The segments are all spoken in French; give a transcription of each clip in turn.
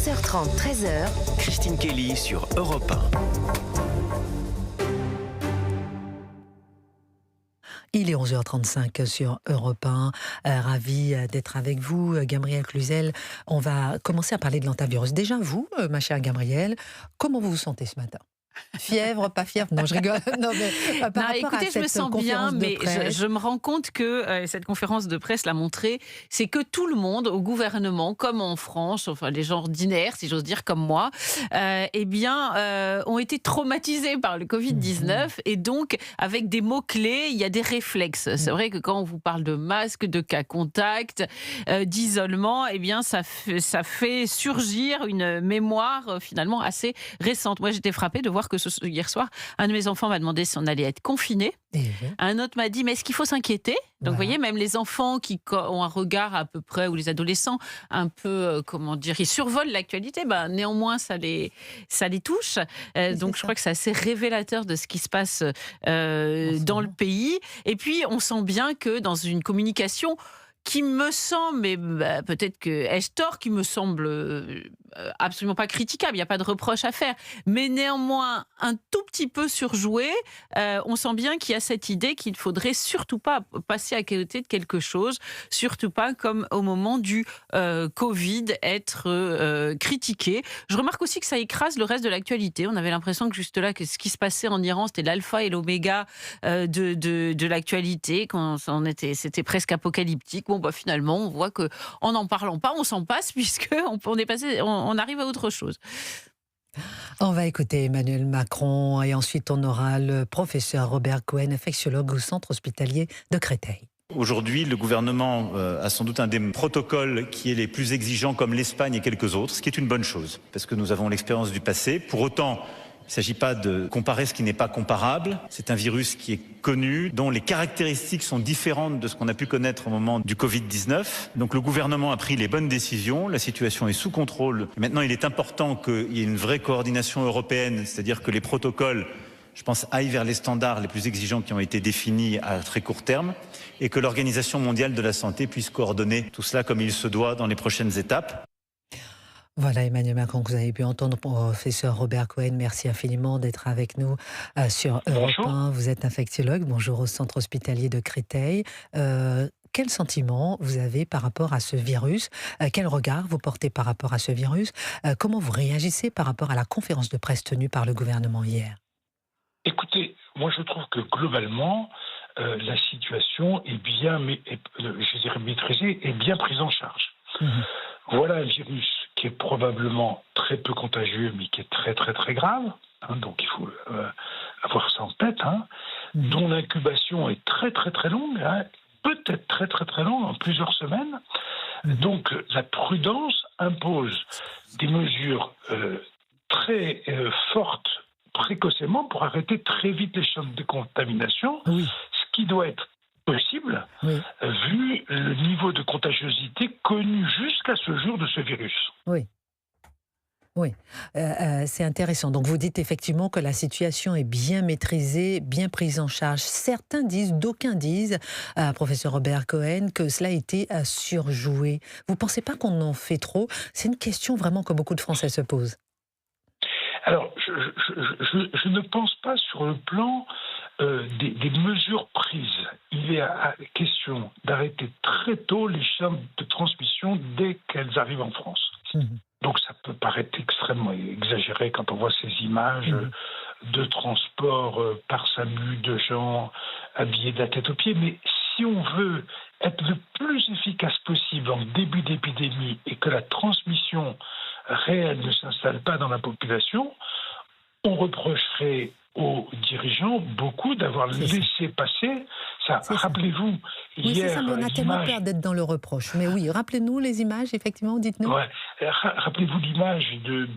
11h30, 13h. Christine Kelly sur Europe 1. Il est 11h35 sur Europe 1. Ravi d'être avec vous, Gabrielle Cluzel. On va commencer à parler de l'hantavirus. Déjà, vous, ma chère Gabrielle, comment vous vous sentez ce matin ? Fièvre, pas fièvre? Non, je rigole. Non, mais, par rapport écoutez, à je me cette sens bien, conférence de mais presse, je me rends compte que cette conférence de presse l'a montré, c'est que tout le monde, au gouvernement, comme en France, enfin les gens ordinaires, si j'ose dire, comme moi, ont été traumatisés par le Covid-19 et donc, avec des mots-clés, il y a des réflexes. C'est vrai que quand on vous parle de masque, de cas contact, d'isolement, ça fait surgir une mémoire finalement assez récente. Moi, j'étais frappée de voir que hier soir, un de mes enfants m'a demandé si on allait être confiné. Un autre m'a dit, mais est-ce qu'il faut s'inquiéter ? Donc, vous voyez, même les enfants qui ont un regard à peu près, ou les adolescents, un peu, ils survolent l'actualité, néanmoins, ça les touche. Donc, je crois que c'est assez révélateur de ce qui se passe dans le pays. Et puis, on sent bien que dans une communication qui me semble, mais peut-être que ai-je tort, qui me semble absolument pas critiquable, il n'y a pas de reproche à faire, mais néanmoins un tout petit peu surjoué, on sent bien qu'il y a cette idée qu'il ne faudrait surtout pas passer à côté de quelque chose, surtout pas comme au moment du Covid, être critiqué. Je remarque aussi que ça écrase le reste de l'actualité. On avait l'impression que juste là, que ce qui se passait en Iran, c'était l'alpha et l'oméga de l'actualité, c'était presque apocalyptique. Finalement, on voit qu'en n'en parlant pas, on s'en passe on arrive à autre chose. On va écouter Emmanuel Macron et ensuite on aura le professeur Robert Cohen, infectiologue au centre hospitalier de Créteil. Aujourd'hui, le gouvernement a sans doute un des protocoles qui est les plus exigeants, comme l'Espagne et quelques autres, ce qui est une bonne chose, parce que nous avons l'expérience du passé. Pour autant, il ne s'agit pas de comparer ce qui n'est pas comparable. C'est un virus qui est connu, dont les caractéristiques sont différentes de ce qu'on a pu connaître au moment du Covid-19. Donc le gouvernement a pris les bonnes décisions, la situation est sous contrôle. Maintenant, il est important qu'il y ait une vraie coordination européenne, c'est-à-dire que les protocoles, je pense, aillent vers les standards les plus exigeants qui ont été définis à très court terme et que l'Organisation mondiale de la santé puisse coordonner tout cela comme il se doit dans les prochaines étapes. Voilà Emmanuel Macron que vous avez pu entendre, professeur Robert Cohen, merci infiniment d'être avec nous sur Europe 1. Vous êtes infectiologue, bonjour au centre hospitalier de Créteil. Quel sentiment vous avez par rapport à ce virus ? Quel regard vous portez par rapport à ce virus ? Comment vous réagissez par rapport à la conférence de presse tenue par le gouvernement hier ? Écoutez, moi je trouve que globalement, la situation est bien, maîtrisée et bien prise en charge. Voilà un virus qui est probablement très peu contagieux, mais qui est très très très grave, donc il faut avoir ça en tête, dont l'incubation est très très très longue, peut-être très très très longue, en plusieurs semaines. Donc la prudence impose des mesures très fortes précocement pour arrêter très vite les chaînes de contamination, ce qui doit être possible, vu le niveau de contagiosité connu jusqu'à ce jour de ce virus. Oui, c'est intéressant. Donc vous dites effectivement que la situation est bien maîtrisée, bien prise en charge. D'aucuns disent, professeur Robert Cohen, que cela a été surjoué. Vous ne pensez pas qu'on en fait trop ? C'est une question vraiment que beaucoup de Français se posent. Alors, je ne pense pas sur le plan des mesures prises. Il est question d'arrêter très tôt les chaînes de transmission dès qu'elles arrivent en France. Donc ça peut paraître extrêmement exagéré quand on voit ces images de transport par SAMU de gens habillés de la tête aux pieds. Mais si on veut être le plus efficace possible en début d'épidémie et que la transmission réelle ne s'installe pas dans la population, on reprocherait aux dirigeants beaucoup d'avoir laissé passer ça. Rappelez-vous, hier, c'est ça, mais on a tellement peur d'être dans le reproche. Mais oui, rappelez-nous les images, effectivement, dites-nous. Rappelez-vous l'image de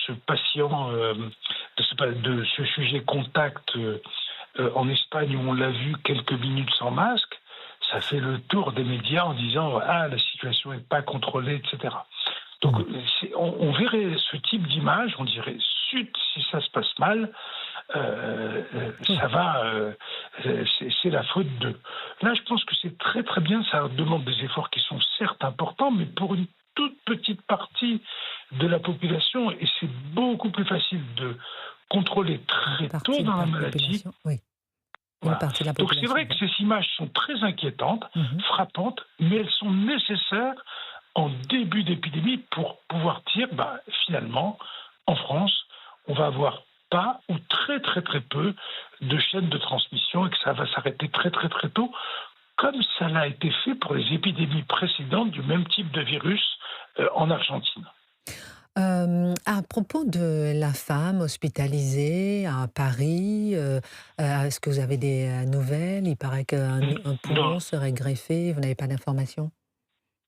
ce patient, de ce sujet contact en Espagne où on l'a vu quelques minutes sans masque. Ça fait le tour des médias en disant « Ah, la situation n'est pas contrôlée, etc. » Donc, on verrait ce type d'image, on dirait « Zut, si ça se passe mal, ça va, c'est la faute d'eux. » Là, je pense que c'est très très bien, ça demande des efforts qui sont certes importants, mais pour une toute petite partie de la population et c'est beaucoup plus facile de contrôler très tôt dans la maladie. Oui. Voilà. Donc c'est vrai que ces images sont très inquiétantes, frappantes, mais elles sont nécessaires en début d'épidémie pour pouvoir dire, finalement, en France, on va avoir pas ou très très très peu de chaînes de transmission et que ça va s'arrêter très très très tôt, comme ça l'a été fait pour les épidémies précédentes du même type de virus en Argentine. À propos de la femme hospitalisée à Paris, est-ce que vous avez des nouvelles? Il paraît qu'un poumon serait greffé, vous n'avez pas d'informations?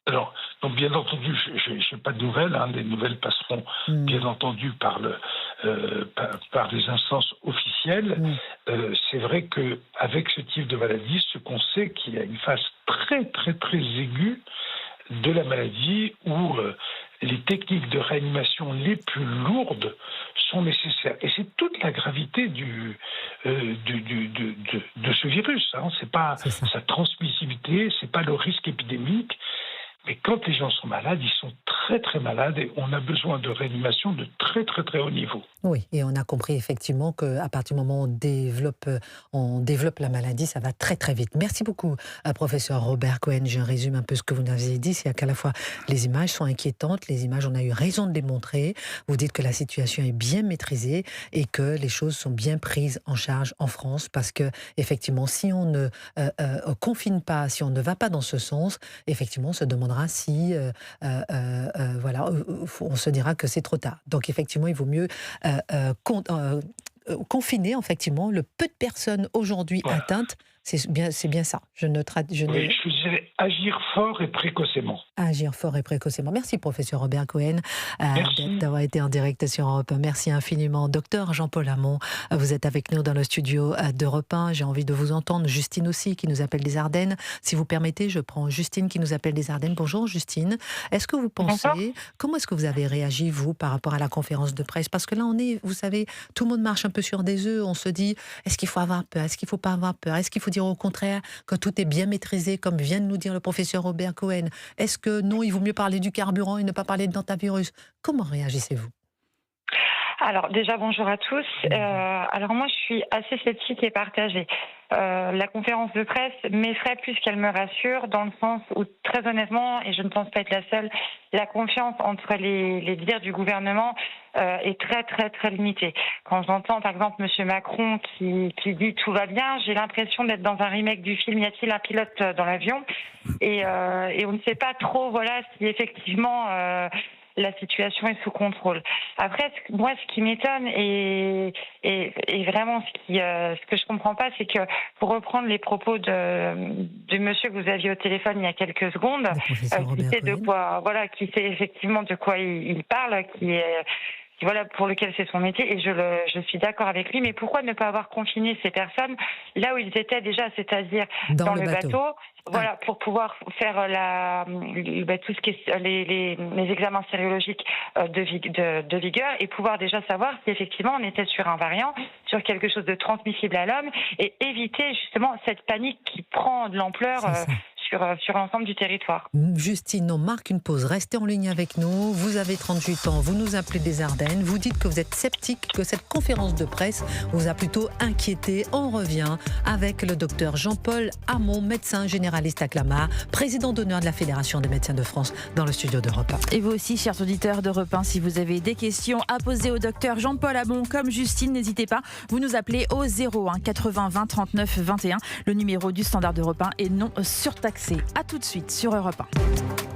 Alors, donc bien entendu, je n'ai pas de nouvelles. Les nouvelles passeront bien entendu par les instances officielles. C'est vrai qu'avec ce type de maladie, ce qu'on sait qu'il y a une phase très très très aiguë de la maladie où les techniques de réanimation les plus lourdes sont nécessaires. Et c'est toute la gravité de ce virus. C'est pas sa transmissibilité, c'est pas le risque épidémique. Mais quand les gens sont malades, ils sont très très malades et on a besoin de réanimation de très très très haut niveau. Oui, et on a compris effectivement qu'à partir du moment où on développe la maladie, ça va très très vite. Merci beaucoup, professeur Robert Cohen. Je résume un peu ce que vous nous avez dit, c'est qu'à la fois les images sont inquiétantes, les images, on a eu raison de les montrer. Vous dites que la situation est bien maîtrisée et que les choses sont bien prises en charge en France parce que effectivement, si on ne confine pas, si on ne va pas dans ce sens, effectivement, on se demandera si, on se dira que c'est trop tard. Donc effectivement, il vaut mieux confiner effectivement le peu de personnes aujourd'hui atteintes. C'est bien ça. Je dirais agir fort et précocement. Agir fort et précocement. Merci, professeur Robert Cohen, d'avoir été en direct sur Europe 1. Merci infiniment. Docteur Jean-Paul Hamon, vous êtes avec nous dans le studio d'Europe 1. J'ai envie de vous entendre. Justine aussi, qui nous appelle des Ardennes. Si vous permettez, je prends Justine qui nous appelle des Ardennes. Bonjour, Justine. Est-ce que vous pensez, comment est-ce que vous avez réagi, vous, par rapport à la conférence de presse? Parce que là, vous savez, tout le monde marche un peu sur des œufs. On se dit, est-ce qu'il faut avoir peur? Est-ce qu'il ne faut pas avoir peur? Est-ce qu'il faut dire au contraire que tout est bien maîtrisé, comme vient de nous dire le professeur Robert Cohen? Est-ce que non, il vaut mieux parler du carburant et ne pas parler de l'antivirus? Comment réagissez-vous? Alors déjà, bonjour à tous. Alors moi, je suis assez sceptique et partagée. La conférence de presse m'effraie plus qu'elle me rassure, dans le sens où, très honnêtement, et je ne pense pas être la seule, la confiance entre les dires du gouvernement est très très très limitée. Quand j'entends par exemple M. Macron qui dit tout va bien, j'ai l'impression d'être dans un remake du film Y a-t-il un pilote dans l'avion, et on ne sait pas trop si effectivement la situation est sous contrôle. Après, moi, ce qui m'étonne et vraiment ce que je comprends pas, c'est que, pour reprendre les propos de monsieur que vous aviez au téléphone il y a quelques secondes, qui sait effectivement de quoi il parle, pour lequel c'est son métier, et je suis d'accord avec lui, mais pourquoi ne pas avoir confiné ces personnes là où ils étaient déjà, c'est-à-dire dans le bateau, pour pouvoir faire tout ce qui est les examens sérologiques de vigueur, et pouvoir déjà savoir si effectivement on était sur un variant, sur quelque chose de transmissible à l'homme, et éviter justement cette panique qui prend de l'ampleur sur l'ensemble du territoire. Justine, on marque une pause. Restez en ligne avec nous. Vous avez 38 ans, vous nous appelez des Ardennes. Vous dites que vous êtes sceptique, que cette conférence de presse vous a plutôt inquiété. On revient avec le docteur Jean-Paul Hamon, médecin généraliste à Clamart, président d'honneur de la Fédération des médecins de France, dans le studio d'Europe 1. Et vous aussi, chers auditeurs d'Europe 1, si vous avez des questions à poser au docteur Jean-Paul Hamon, comme Justine, n'hésitez pas. Vous nous appelez au 01 80 20 39 21, le numéro du standard d'Europe 1 est non surtaxé. À tout de suite sur Europe 1.